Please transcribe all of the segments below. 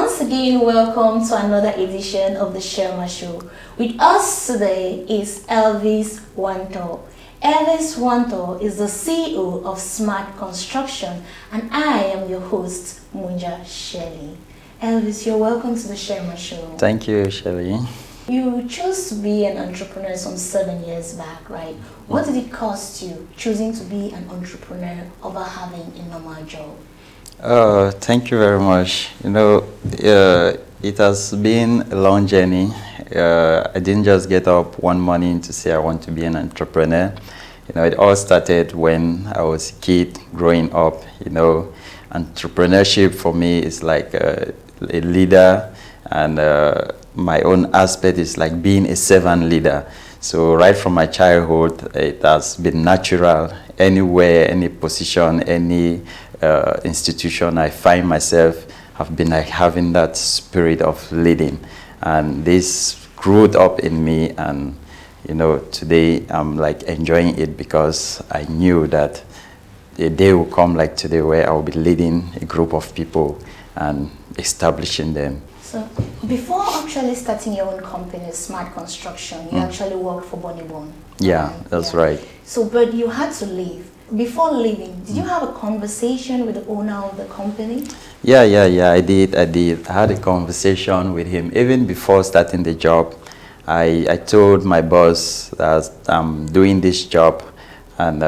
Once again, welcome to another edition of the Shirlma Show. With us today is Elvis Wantoh. Elvis Wantoh is the CEO of Smart Construction, and I am your host, Munja Shelley. Elvis, you're welcome to the Shirlma Show. Thank you, Shirley. You chose to be an entrepreneur some 7 years back, right? What did it cost you choosing to be an entrepreneur over having a normal job? Thank you very much. It has been a long journey. I didn't just get up one morning to say I want to be an entrepreneur. It all started when I was a kid growing up. Entrepreneurship for me is like a leader, and my own aspect is like being a servant leader. So right from my childhood, it has been natural. Anywhere, any position, any institution I find myself, have been like having that spirit of leading, and this grew up in me. And today I'm like enjoying it because I knew that a day will come like today where I'll be leading a group of people and establishing them. So before actually starting your own company, Smart Construction, you actually worked for Bonibon. Yeah, that's right. So, but you had to leave. Before leaving, did you have a conversation with the owner of the company? Yeah, I did. I had a conversation with him. Even before starting the job, I told my boss that I'm doing this job and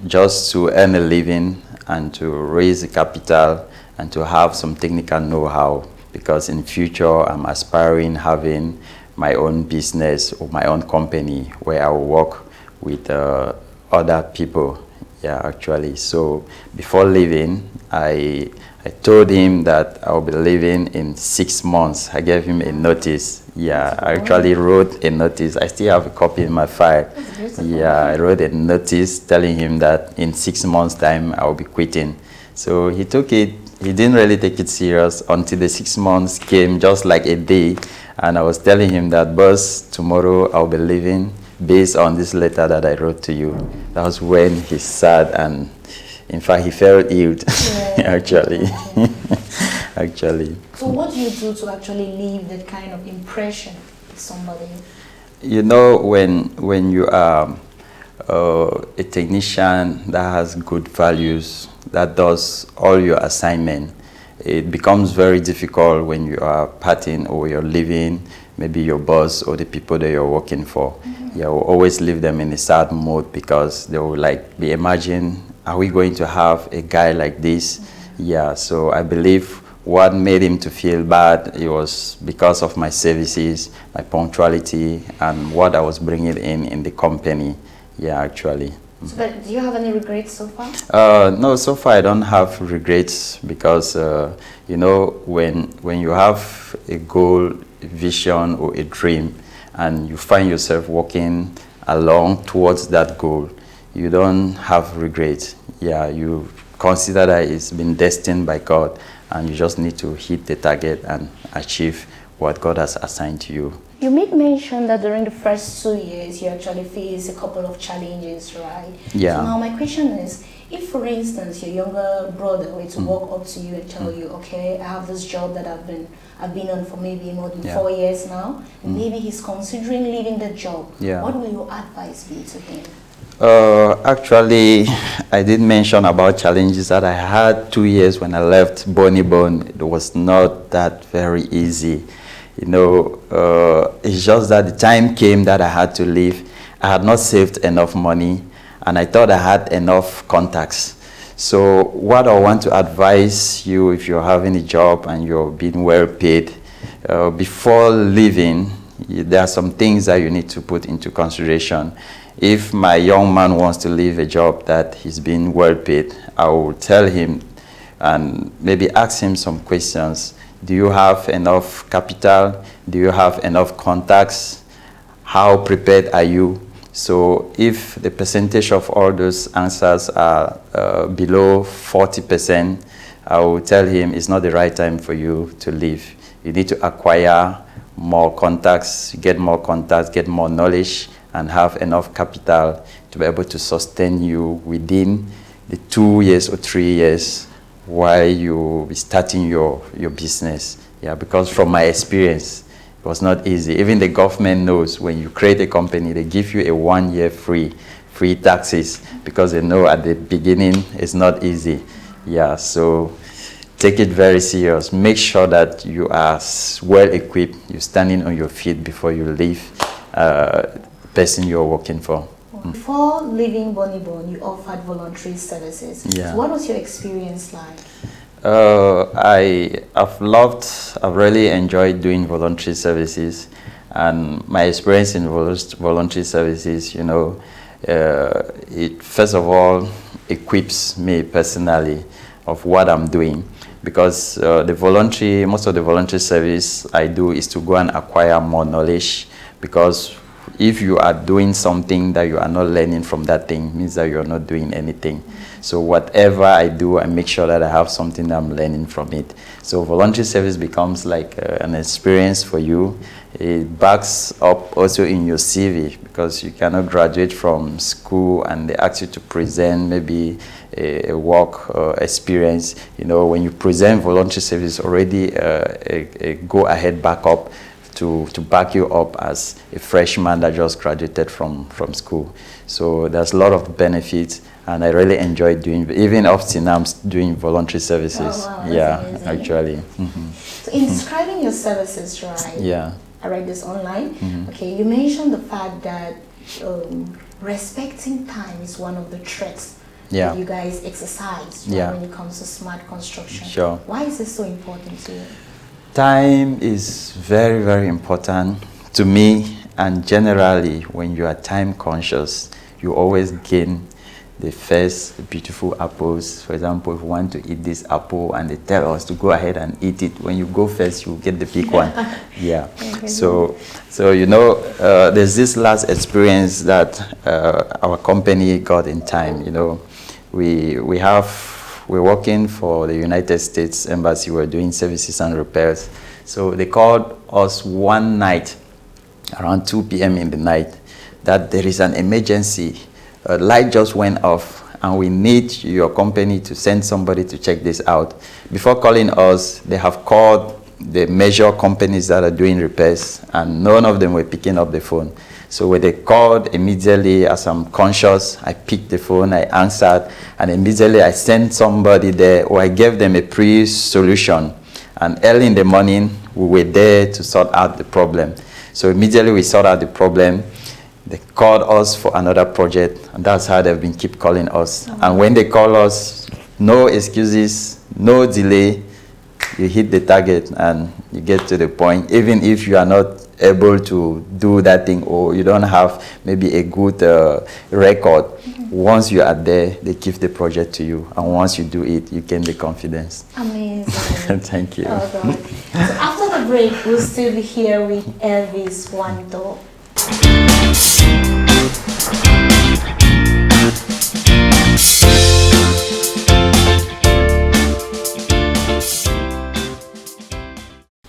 just to earn a living and to raise the capital and to have some technical know-how, because in future I'm aspiring having my own business or my own company where I will work with other people. Yeah, actually. So before leaving, I told him that I'll be leaving in 6 months. I gave him a notice. Yeah, I actually wrote a notice. I still have a copy in my file. Yeah, I wrote a notice telling him that in 6 months' time I'll be quitting. So he took it. He didn't really take it serious until the 6 months came, just like a day. And I was telling him that, boss, tomorrow I'll be leaving based on this letter that I wrote to you. That was when he sad, and in fact he felt ill. Actually. Actually. So what do you do to actually leave that kind of impression with somebody? When you are a technician that has good values, that does all your assignment, it becomes very difficult when you are parting or you're leaving maybe your boss or the people that you're working for. You will always leave them in a sad mood because they will like be imagining, are we going to have a guy like this? Yeah, so I believe what made him to feel bad, it was because of my services, my punctuality, and what I was bringing in the company. Yeah, actually. So, but do you have any regrets so far? No, so far I don't have regrets because, when you have a goal, a vision, or a dream, and you find yourself walking along towards that goal, you don't have regrets. Yeah, you consider that it's been destined by God, and you just need to hit the target and achieve what God has assigned to you. You made mention that during the first 2 years, you actually faced a couple of challenges, right? Yeah. So now my question is, if for instance your younger brother were to walk up to you and tell you, okay, I have this job that I've been on for maybe more than 4 years now, and maybe he's considering leaving the job, what will your advice be to him? Actually, I did mention about challenges that I had 2 years when I left Bonibon. It was not that very easy. It's just that the time came that I had to leave. I had not saved enough money, and I thought I had enough contacts. So what I want to advise you, if you're having a job and you're being well paid, before leaving, there are some things that you need to put into consideration. If my young man wants to leave a job that he's being well paid, I will tell him and maybe ask him some questions. Do you have enough capital? Do you have enough contacts? How prepared are you? So if the percentage of all those answers are below 40%, I will tell him it's not the right time for you to leave. You need to acquire more contacts, get more knowledge, and have enough capital to be able to sustain you within the 2 years or 3 years while you be starting your business. Yeah, because from my experience, it was not easy. Even the government knows when you create a company, they give you a 1 year free taxes, because they know at the beginning it's not easy. Yeah, so take it very serious. Make sure that you are well equipped, you're standing on your feet before you leave the person you're working for. Before leaving Bonibon, you offered voluntary services. Yeah. So what was your experience like? I've really enjoyed doing voluntary services, and my experience in voluntary services, you know, it first of all equips me personally of what I'm doing, because most of the voluntary service I do is to go and acquire more knowledge, because if you are doing something that you are not learning from that thing, means that you're not doing anything. So whatever I do, I make sure that I have something that I'm learning from it. So voluntary service becomes like an experience for you. It backs up also in your CV, because you cannot graduate from school and they ask you to present maybe a work experience. You know, when you present voluntary service, already a go-ahead backup to back you up as a freshman that just graduated from school. So there's a lot of benefits, and I really enjoy doing, even up till now I'm doing voluntary services. Oh, wow, yeah, amazing. actually. So in describing your services, right? Yeah. I read this online. Okay, you mentioned the fact that respecting time is one of the traits that you guys exercise when it comes to smart construction. Sure. Why is this so important to you? Time is very, very important to me, and generally when you are time conscious, you always gain the first beautiful apples. For example, if you want to eat this apple and they tell us to go ahead and eat it, when you go first, you get the big one. Yeah. So you know, there's this last experience that our company got in time. You know, we're working for the United States Embassy. We're doing services and repairs. So they called us one night around 2 p.m. in the night that there is an emergency. A light just went off and we need your company to send somebody to check this out. Before calling us, they have called the major companies that are doing repairs, and none of them were picking up the phone. So when they called, immediately, as I'm conscious, I picked the phone, I answered, and immediately I sent somebody there, or I gave them a pre-solution. And early in the morning, we were there to sort out the problem. So immediately we sorted out the problem. They called us for another project, and that's how they've been keep calling us. And when they call us, no excuses, no delay, you hit the target and you get to the point. Even if you are not able to do that thing, or you don't have maybe a good record, once you are there, they give the project to you. And once you do it, you gain the confidence. Amazing. Thank you. Oh, God. So after the break, we'll still be here with Elvis Wantoh.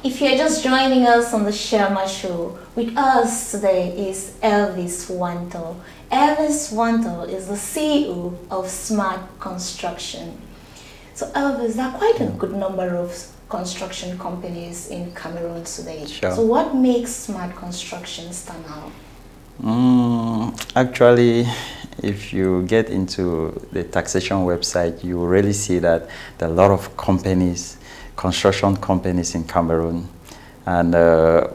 If you're just joining us on the Shirlma Show, with us today is Elvis Wantoh. Elvis Wantoh is the CEO of Smart Construction. So Elvis, there are quite a good number of construction companies in Cameroon today. Sure. So what makes Smart Construction stand out? Actually, if you get into the taxation website, you will really see that there are a lot of companies, construction companies in Cameroon. And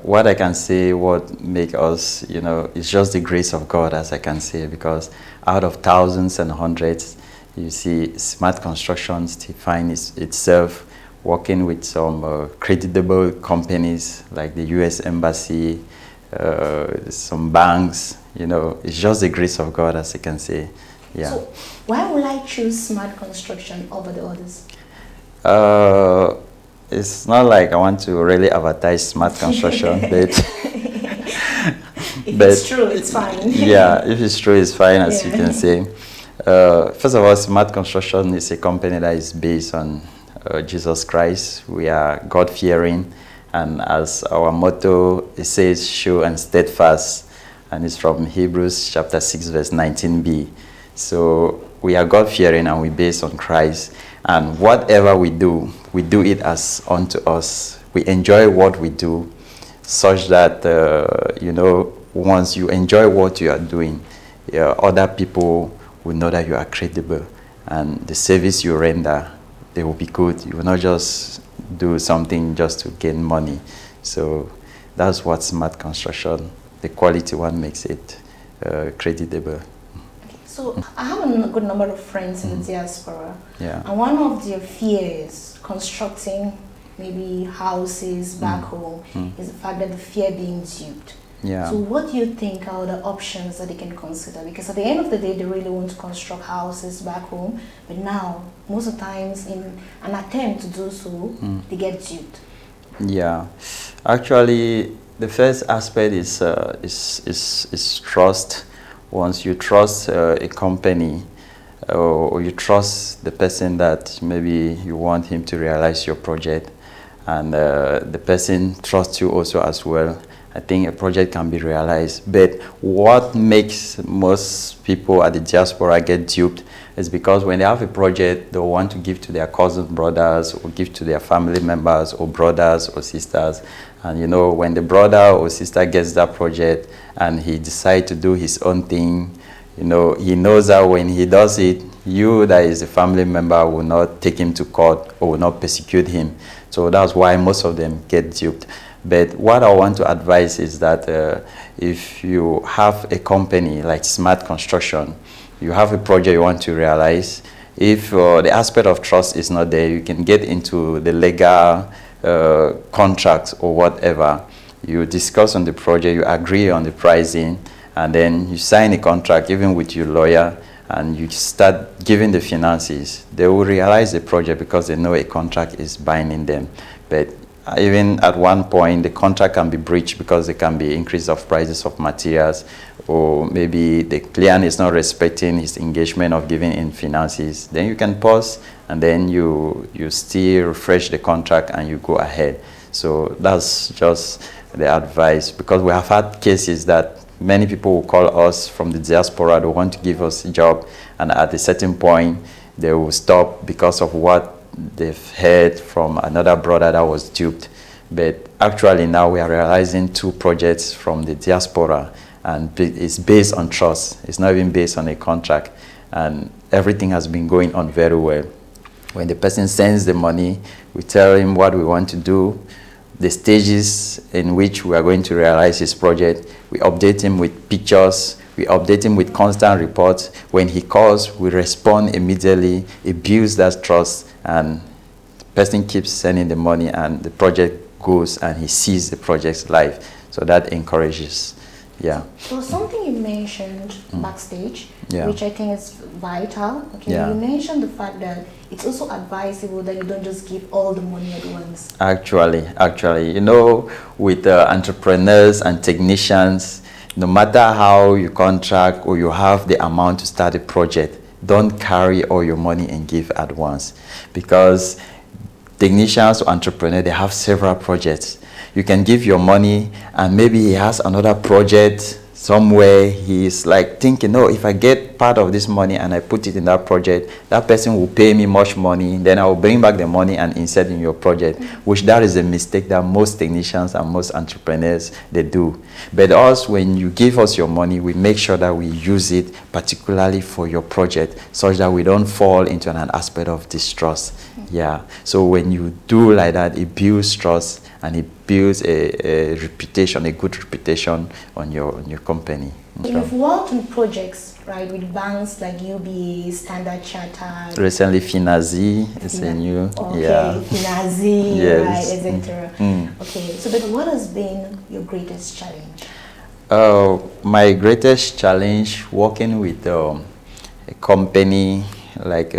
what I can say, what make us, you know, it's just the grace of God, as I can say, because out of thousands and hundreds, you see Smart Construction defines itself working with some creditable companies like the US Embassy, some banks. You know, it's just the grace of God, as I can say. Yeah. So why would I choose Smart Construction over the others? It's not like I want to really advertise Smart Construction, but if it's true, it's fine. Yeah, if it's true, it's fine, as you can say. First of all, Smart Construction is a company that is based on Jesus Christ. We are God-fearing, and as our motto, it says, "Sure and steadfast," and it's from Hebrews chapter 6, verse 19b. So we are God-fearing and we base on Christ. And whatever we do it as unto us. We enjoy what we do, such that, you know, once you enjoy what you are doing, other people will know that you are credible. And the service you render, they will be good. You will not just do something just to gain money. So that's what smart construction, the quality one, makes it creditable. So I have a good number of friends in the diaspora, and one of their fears constructing maybe houses back home is the fact that the fear being duped. So what do you think are the options that they can consider? Because at the end of the day, they really want to construct houses back home, but now most of the times in an attempt to do so, they get duped. Yeah, actually, the first aspect is trust. Once you trust a company, or you trust the person that maybe you want him to realize your project, and the person trusts you also as well, I think a project can be realized. But what makes most people at the diaspora get duped is because when they have a project, they want to give to their cousins, brothers, or give to their family members, or brothers or sisters. And you know, when the brother or sister gets that project and he decides to do his own thing, you know, he knows that when he does it, you, that is a family member, will not take him to court or will not persecute him. So that's why most of them get duped. But what I want to advise is that if you have a company like Smart Construction, you have a project you want to realize, if the aspect of trust is not there, you can get into the legal contracts or whatever. You discuss on the project, you agree on the pricing, and then you sign a contract even with your lawyer, and you start giving the finances. They will realize the project because they know a contract is binding them. But even at one point, the contract can be breached because there can be increase of prices of materials, or maybe the client is not respecting his engagement of giving in finances. Then you can pause, and then you still refresh the contract and you go ahead. So that's just the advice, because we have had cases that many people will call us from the diaspora. They want to give us a job, and at a certain point they will stop because of what they've heard from another brother that was duped. But actually now we are realizing 2 projects from the diaspora, and it's based on trust. It's not even based on a contract, and everything has been going on very well. When the person sends the money, we tell him what we want to do, the stages in which we are going to realize his project. We update him with pictures, we update him with constant reports. When he calls, we respond immediately. It builds that trust, and the person keeps sending the money, and the project goes, and he sees the project's life. So that encourages. So something you mentioned backstage, which I think is vital. You mentioned the fact that it's also advisable that you don't just give all the money at once. Actually, you know, with entrepreneurs and technicians, no matter how you contract or you have the amount to start a project, don't carry all your money and give at once, because technicians or entrepreneurs, they have several projects. You can give your money, and maybe he has another project somewhere. He's like thinking, no, if I get part of this money and I put it in that project, that person will pay me much money, then I will bring back the money and insert in your project, which that is a mistake that most technicians and most entrepreneurs, they do. But us, when you give us your money, we make sure that we use it particularly for your project, such that we don't fall into an aspect of distrust. So when you do like that, it builds trust, and it builds a reputation, a good reputation on your company. You've worked on projects, right, with banks like UBA, Standard Chartered. Recently, Finazi is a new. Finazi, yes. Right, etc. Okay, so but what has been your greatest challenge? My greatest challenge working with a company like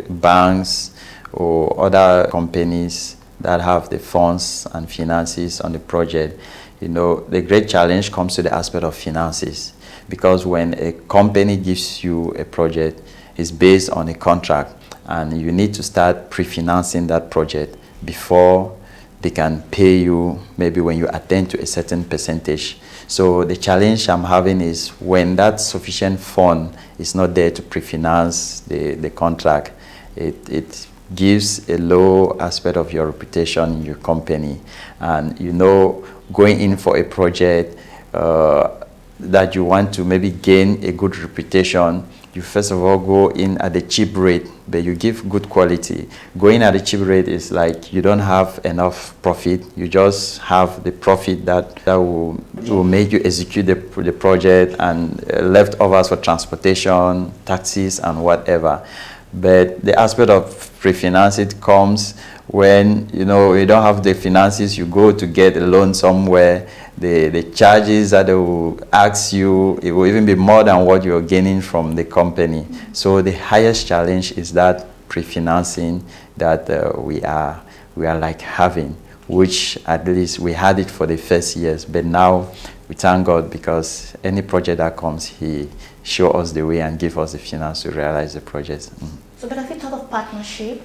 banks or other companies that have the funds and finances on the project. You know, the great challenge comes to the aspect of finances, because when a company gives you a project, it's based on a contract, and you need to start pre-financing that project before they can pay you maybe when you attain to a certain percentage. So the challenge I'm having is when that sufficient fund is not there to pre-finance the contract, it gives a low aspect of your reputation in your company. And you know, going in for a project that you want to maybe gain a good reputation, you first of all go in at a cheap rate, but you give good quality. Going at a cheap rate is like you don't have enough profit. You just have the profit that will make you execute the project, and leftovers for transportation, taxes, and whatever. But the aspect of pre-finance, it comes when you know you don't have the finances, you go to get a loan somewhere. The charges that they will ask you, it will even be more than what you're gaining from the company. So the highest challenge is that pre-financing that we are like having, which at least we had it for the first years, but now we thank God because any project that comes, He show us the way and give us the finance to realize the project. So, but have you thought of partnership?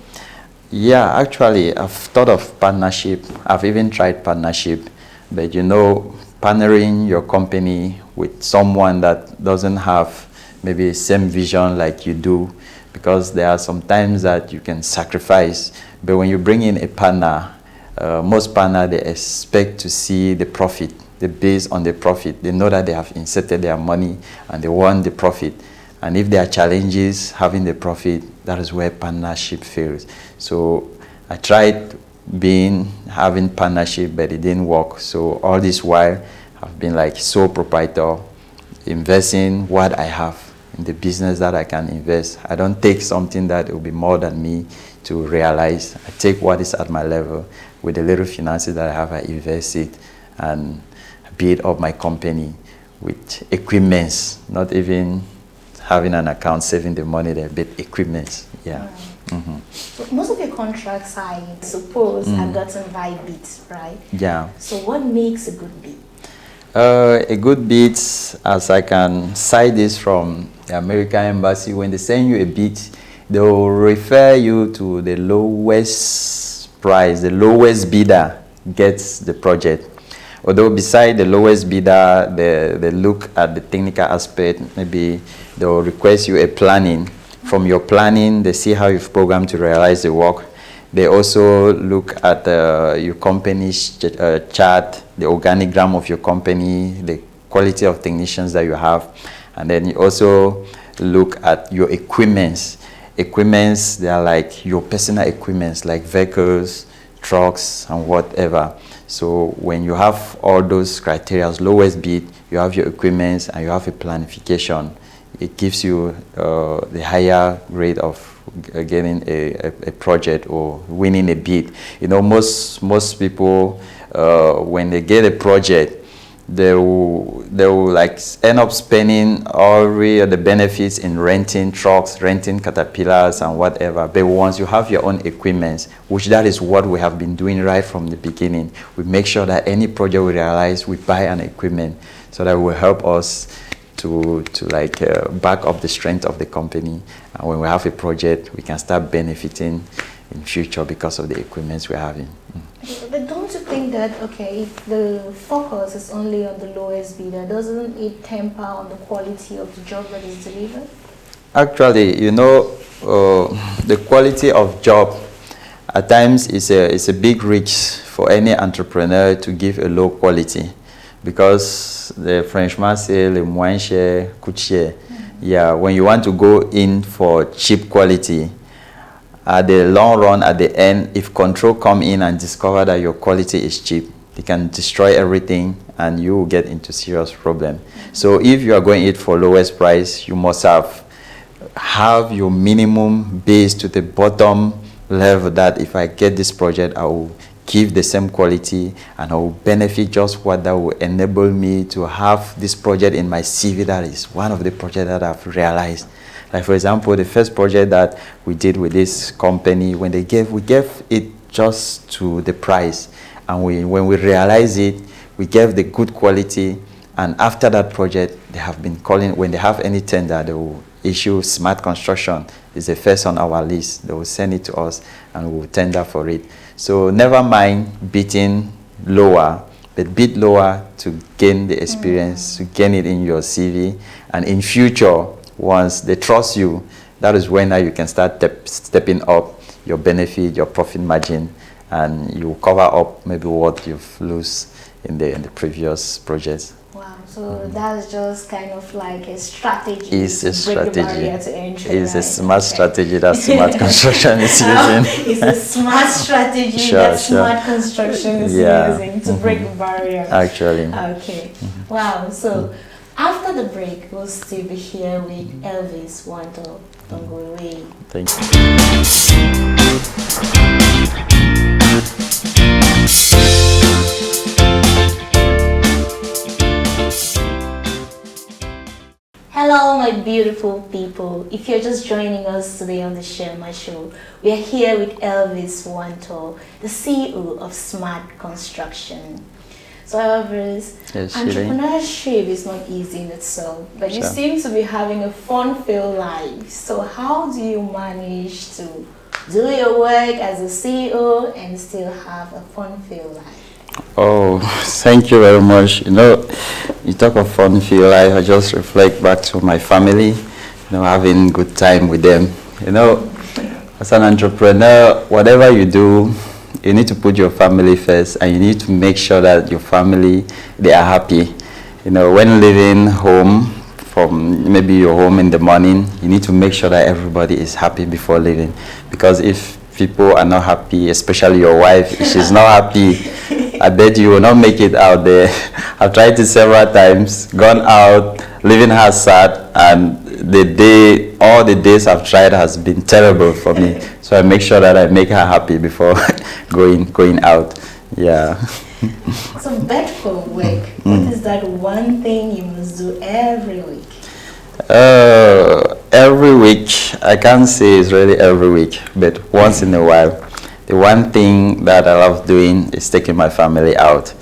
Yeah, actually, I've thought of partnership. I've even tried partnership. But you know, partnering your company with someone that doesn't have maybe the same vision like you do, because there are some times that you can sacrifice. But when you bring in a partner, most partners, they expect to see the profit. They base on the profit. They know that they have inserted their money and they want the profit. And if there are challenges having the profit, that is where partnership fails. So I tried having partnership, but it didn't work. So all this while I've been like sole proprietor, investing what I have in the business that I can invest. I don't take something that will be more than me to realize. I take what is at my level. With the little finances that I have, I invest it and build up my company with equipments, not even having an account saving the money there, but equipments. Yeah. So most of your contracts, I suppose, are gotten by beats, right? Yeah. So what makes a good beat? A good beat, as I can cite this from the American Embassy, when they send you a beat, they will refer you to the lowest price, the lowest bidder gets the project. Although beside the lowest bidder, they look at the technical aspect. Maybe they will request you a planning. From your planning, they see how you've programmed to realize the work. They also look at your company's chart, the organigram of your company, the quality of technicians that you have. And then you also look at your equipments. Equipments, they are like your personal equipments, like vehicles, trucks, and whatever. So when you have all those criteria, lowest bid, you have your equipments and you have a planification, it gives you the higher rate of getting a project or winning a bid. You know, most people, when they get a project, they will like end up spending all the benefits in renting trucks, renting caterpillars and whatever. But once you have your own equipment, which that is what we have been doing right from the beginning, we make sure that any project we realize, we buy an equipment so that will help us to like back up the strength of the company. And when we have a project, we can start benefiting in future because of the equipments we're having. But don't you think that, okay, if the focus is only on the lowest bidder, doesn't it temper on the quality of the job that is delivered? Actually, you know, the quality of job at times is a big risk for any entrepreneur to give a low quality, because the Frenchman say le moins cher coûte cher. Yeah, when you want to go in for cheap quality, at the long run, at the end, if control come in and discover that your quality is cheap, they can destroy everything and you will get into serious problem. So if you are going it for lowest price, you must have your minimum base to the bottom level, that if I get this project, I will give the same quality and I will benefit just what that will enable me to have this project in my CV. That is one of the projects that I've realized. Like for example, the first project that we did with this company, when we gave it just to the price, and when we realized it, we gave the good quality. And after that project, they have been calling, when they have any tender, they will issue Smart Construction. It's the first on our list. They will send it to us and we will tender for it. So never mind beating lower, but bit lower to gain the experience, to gain it in your CV, and in future, once they trust you, that is when now you can start stepping up your benefit, your profit margin, and you cover up maybe what you've lost in the previous projects. Wow, so that's just kind of like a strategy. It's a break the strategy. barrier to entry, It's a right? smart strategy that smart construction is using. It's a smart strategy that smart construction is using to break the barrier. Actually. Okay. Wow. So after the break, we'll still be here with Elvis Wantoh. Don't go away. Thank you. Hello, my beautiful people. If you're just joining us today on the Shirlma Show, we are here with Elvis Wantoh, the CEO of Smart Construction. So, Elvis, Yes, entrepreneurship is not easy in itself, but you seem to be having a fun-filled life. So, how do you manage to do your work as a CEO and still have a fun-filled life? Oh, thank you very much. You know, you talk of fun feel life, I just reflect back to my family, you know, having good time with them. You know, as an entrepreneur, whatever you do, you need to put your family first, and you need to make sure that your family, they are happy. You know, when leaving home, from maybe your home in the morning, you need to make sure that everybody is happy before leaving. Because if people are not happy, especially your wife, if she's not happy, I bet you will not make it out there. I've tried it several times, gone out, leaving her sad, and all the days I've tried has been terrible for me. So I make sure that I make her happy before going out. Yeah. So back for work, what is that one thing you must do every week? Every week, I can't say it's really every week, but once in a while. The one thing that I love doing is taking my family out.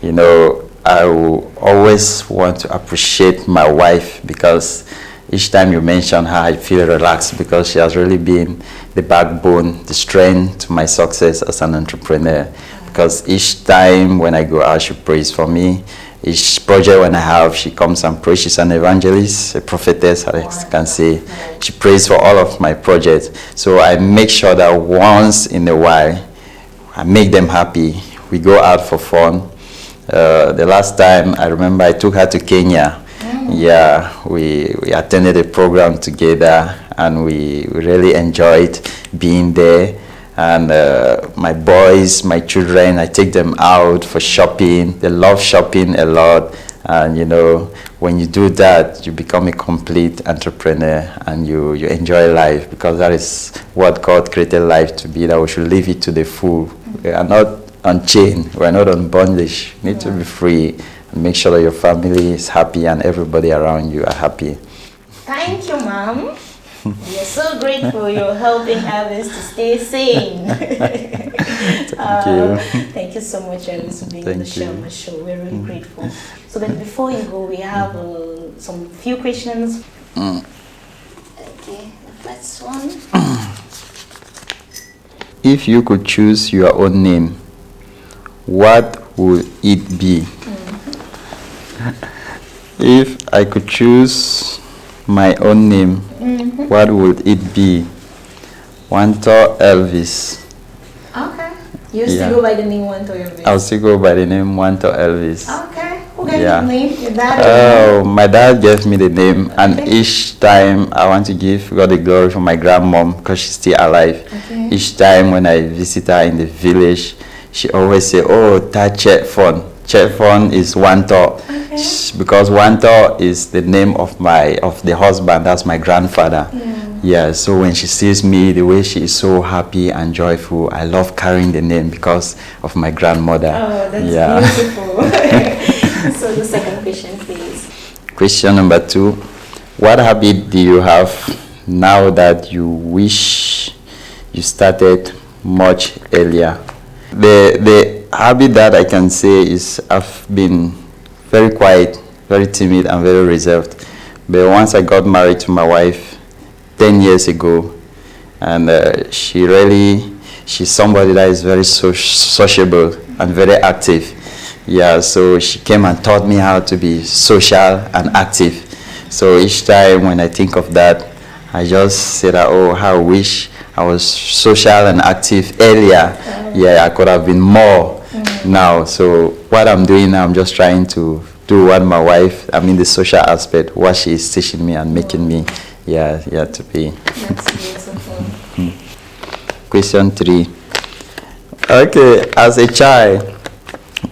You know, I will always want to appreciate my wife, because each time you mention her, I feel relaxed, because she has really been the backbone, the strength to my success as an entrepreneur. Because each time when I go out, she prays for me. Each project when I have, she comes and prays. She's an evangelist, a prophetess, I can say. She prays for all of my projects. So I make sure that once in a while, I make them happy. We go out for fun. The last time, I remember I took her to Kenya. Yeah, we attended a program together, and we really enjoyed being there. And my boys, my children, I take them out for shopping. They love shopping a lot. And you know, when you do that, you become a complete entrepreneur, and you enjoy life, because that is what God created life to be, that we should live it to the full. We are not unchained. We are not on bondage. You need to be free, and make sure that your family is happy and everybody around you are happy. Thank you, Mom. We are so grateful you're helping Elvis to stay sane. Thank you. Thank you so much, Elvis, for being on the Shirlma Show. We're really grateful. So then before you go, we have some few questions. Okay, the first one. If you could choose your own name, what would it be? If I could choose my own name, what would it be? Wantoh Elvis. Okay. You still go by the name Wantoh Elvis? I'll still go by the name Wantoh Elvis. Okay. Who gave you the name? Your dad? Oh, my dad gave me the name, and each time I want to give God the glory for my grandmom, because she's still alive. Okay. Each time when I visit her in the village, she always say, "Oh, Ta Chetfon." Chetfon is Wantoh. Because Wantoh is the name of the husband, that's my grandfather. Yeah, so when she sees me, the way she is so happy and joyful, I love carrying the name because of my grandmother. Oh, that's beautiful. So the second question, please. Question number 2. What habit do you have now that you wish you started much earlier? The habit that I can say is I've been very quiet, very timid, and very reserved. But once I got married to my wife 10 years ago, and she she's somebody that is very sociable and very active. Yeah, so she came and taught me how to be social and active. So each time when I think of that, I just say that, oh, how I wish I was social and active earlier. Yeah, I could have been more now. So what I'm doing now, I'm just trying to do what my wife, I mean the social aspect, what she is teaching me and making me, to be. That's beautiful. Question 3. Okay, as a child,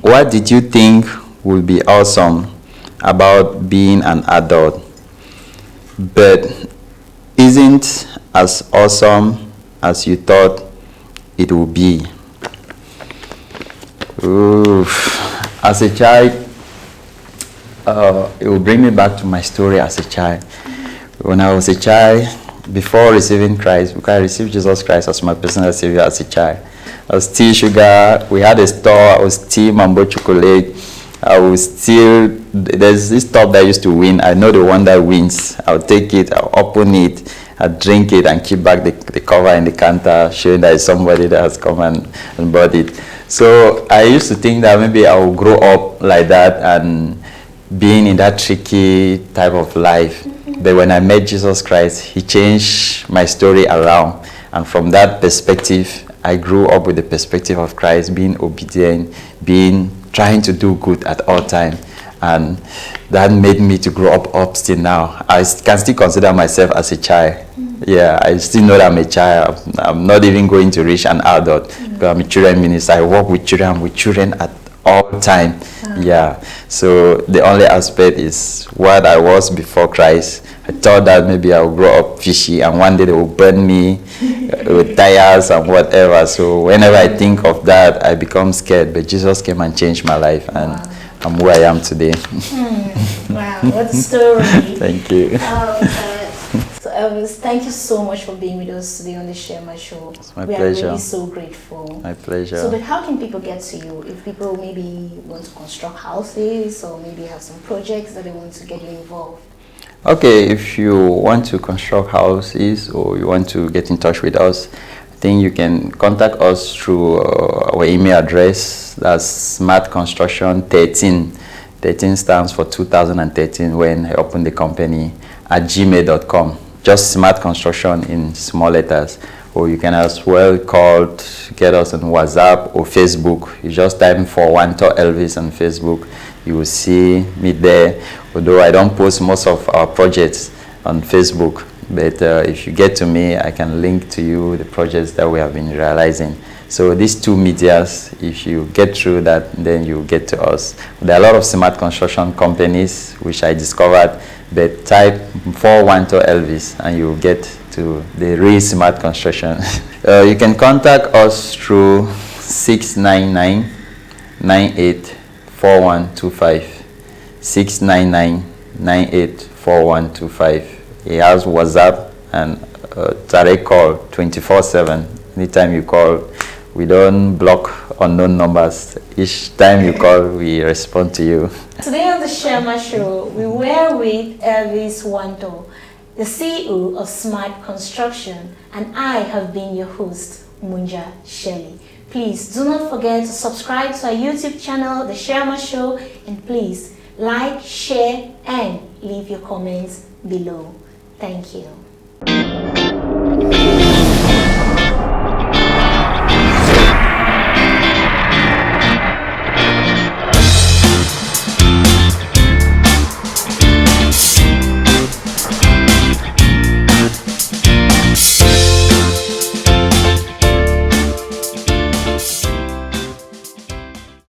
what did you think would be awesome about being an adult, but isn't as awesome as you thought it would be? Oof. As a child, it will bring me back to my story as a child. When I was a child, before receiving Christ, because I received Jesus Christ as my personal Savior as a child, I was steal sugar. We had a store. I was steal Mambo chocolate. I was steal. There's this top that I used to win. I know the one that wins. I'll take it. I'll open it. I'll drink it and keep back the cover in the counter, showing that it's somebody that has come and bought it. So I used to think that maybe I will grow up like that and being in that tricky type of life. But when I met Jesus Christ, he changed my story around. And from that perspective, I grew up with the perspective of Christ, being obedient, trying to do good at all times. And that made me to grow up still now. I can still consider myself as a child. Yeah, I still know that I'm a child. I'm not even going to reach an adult. But I'm a children minister. I work with children at all time. Yeah, so the only aspect is what I was before Christ. I thought that maybe I would grow up fishy and one day they will burn me with tires and whatever. So whenever I think of that, I become scared. But Jesus came and changed my life, and I'm where I am today. Wow, what a story. Thank you. So Elvis, thank you so much for being with us today on the Shirlma Show. It's my we pleasure. are really so grateful. My pleasure. So, but how can people get to you? If people maybe want to construct houses or maybe have some projects that they want to get you involved? Okay, if you want to construct houses or you want to get in touch with us, I think you can contact us through our email address. That's smartconstruction13. 13 stands for 2013 when I opened the company, at gmail.com. Just Smart Construction in small letters. Or you can as well get us on WhatsApp or Facebook. You just type for Wantoh Elvis on Facebook. You will see me there. Although I don't post most of our projects on Facebook, but if you get to me, I can link to you the projects that we have been realizing. So these two medias, if you get through that, then you get to us. There are a lot of smart construction companies which I discovered, but type for Wantoh Elvis and you'll get to the real smart construction. You can contact us through 699-984125. 699-984125. He has WhatsApp and direct call 24/7. Anytime you call, we don't block unknown numbers. Each time you call, we respond to you. Today on the Shirlma Show, we were with Elvis Wantoh, the CEO of Smart Construction, and I have been your host, Munja Shelley. Please do not forget to subscribe to our YouTube channel, The Shirlma Show, and please like, share, and leave your comments below. Thank you.